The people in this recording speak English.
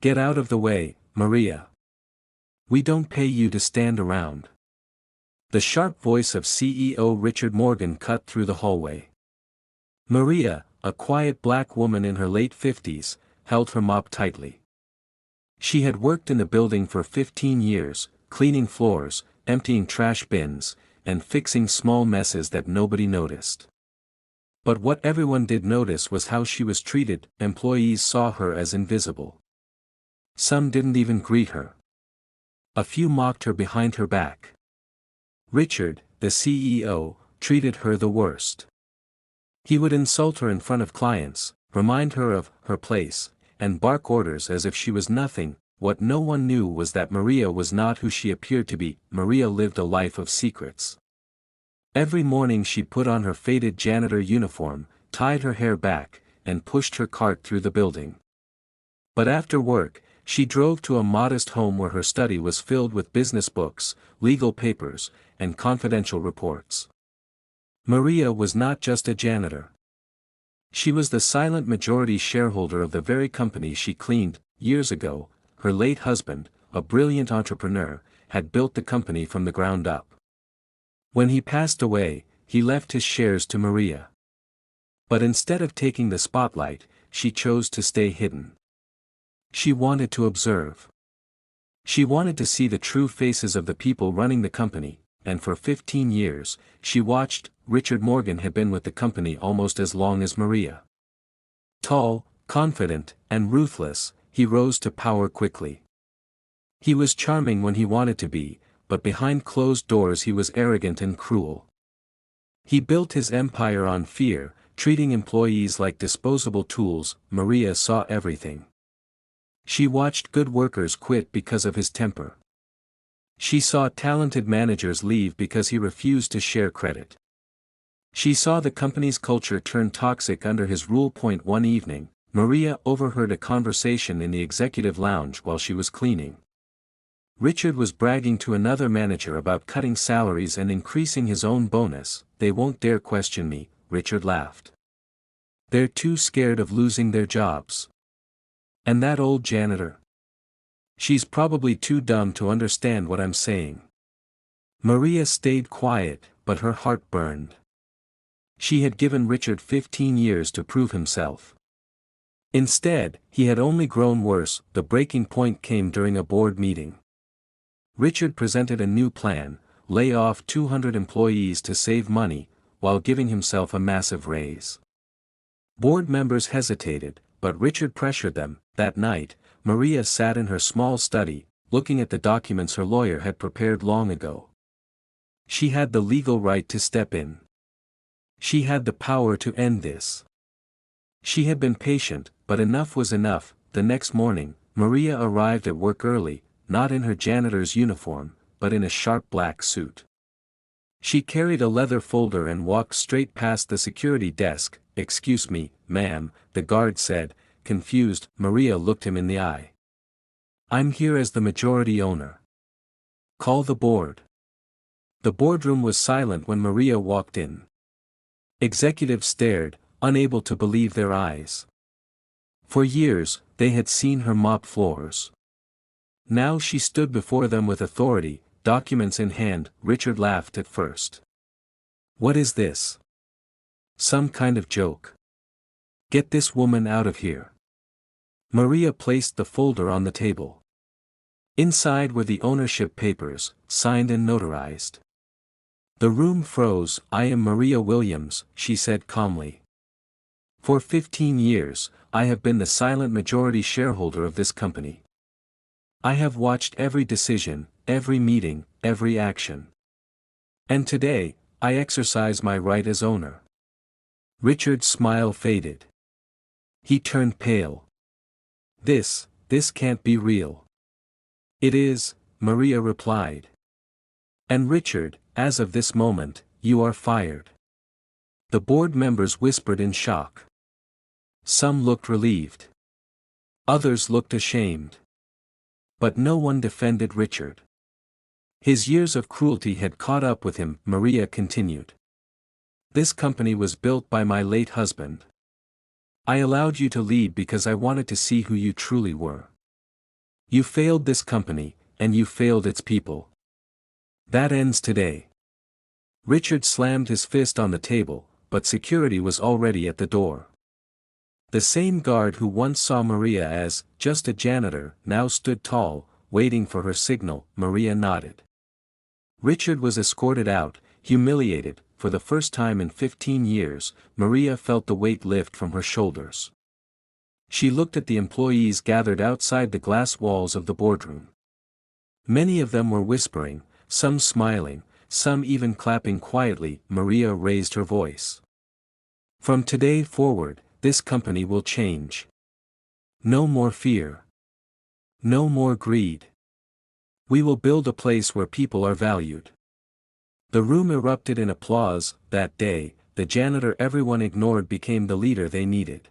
Get out of the way, Maria. We don't pay you to stand around. The sharp voice of CEO Richard Morgan cut through the hallway. Maria, a quiet black woman in her late 50s, held her mop tightly. She had worked in the building for 15 years, cleaning floors, emptying trash bins, and fixing small messes that nobody noticed. But what everyone did notice was how she was treated. Employees saw her as invisible. Some didn't even greet her. A few mocked her behind her back. Richard, the CEO, treated her the worst. He would insult her in front of clients, remind her of her place, and bark orders as if she was nothing. What no one knew was that Maria was not who she appeared to be. Maria lived a life of secrets. Every morning she put on her faded janitor uniform, tied her hair back, and pushed her cart through the building. But after work, she drove to a modest home where her study was filled with business books, legal papers, and confidential reports. Maria was not just a janitor. She was the silent majority shareholder of the very company she cleaned. Years ago, her late husband, a brilliant entrepreneur, had built the company from the ground up. When he passed away, he left his shares to Maria. But instead of taking the spotlight, she chose to stay hidden. She wanted to observe. She wanted to see the true faces of the people running the company, and for 15 years, she watched. Richard Morgan had been with the company almost as long as Maria. Tall, confident, and ruthless, he rose to power quickly. He was charming when he wanted to be, but behind closed doors he was arrogant and cruel. He built his empire on fear, treating employees like disposable tools. Maria saw everything. She watched good workers quit because of his temper. She saw talented managers leave because he refused to share credit. She saw the company's culture turn toxic under his rule. One evening, Maria overheard a conversation in the executive lounge while she was cleaning. Richard was bragging to another manager about cutting salaries and increasing his own bonus. They won't dare question me, Richard laughed. They're too scared of losing their jobs. And that old janitor? She's probably too dumb to understand what I'm saying. Maria stayed quiet, but her heart burned. She had given Richard 15 years to prove himself. Instead, he had only grown worse. The breaking point came during a board meeting. Richard presented a new plan: lay off 200 employees to save money, while giving himself a massive raise. Board members hesitated, but Richard pressured them. That night, Maria sat in her small study, looking at the documents her lawyer had prepared long ago. She had the legal right to step in. She had the power to end this. She had been patient, but enough was enough. The next morning, Maria arrived at work early, not in her janitor's uniform, but in a sharp black suit. She carried a leather folder and walked straight past the security desk. "Excuse me, ma'am," the guard said, confused. Maria looked him in the eye. "I'm here as the majority owner. Call the board." The boardroom was silent when Maria walked in. Executives stared, unable to believe their eyes. For years, they had seen her mop floors. Now she stood before them with authority, documents in hand. Richard laughed at first. "What is this? Some kind of joke? Get this woman out of here." Maria placed the folder on the table. Inside were the ownership papers, signed and notarized. The room froze. "I am Maria Williams," she said calmly. "For 15 years, I have been the silent majority shareholder of this company. I have watched every decision, every meeting, every action. And today, I exercise my right as owner." Richard's smile faded. He turned pale. This can't be real." "It is," Maria replied. "And Richard, as of this moment, you are fired." The board members whispered in shock. Some looked relieved. Others looked ashamed. But no one defended Richard. His years of cruelty had caught up with him. Maria continued. "This company was built by my late husband. I allowed you to leave because I wanted to see who you truly were. You failed this company, and you failed its people. That ends today. Richard slammed his fist on the table, but security was already at the door. The same guard who once saw Maria as just a janitor now stood tall, waiting for her signal. Maria nodded. Richard was escorted out, humiliated. For the first time in 15 years, Maria felt the weight lift from her shoulders. She looked at the employees gathered outside the glass walls of the boardroom. Many of them were whispering, some smiling, some even clapping quietly. Maria raised her voice. From today forward, this company will change. No more fear. No more greed. We will build a place where people are valued. The room erupted in applause. That day, the janitor everyone ignored became the leader they needed.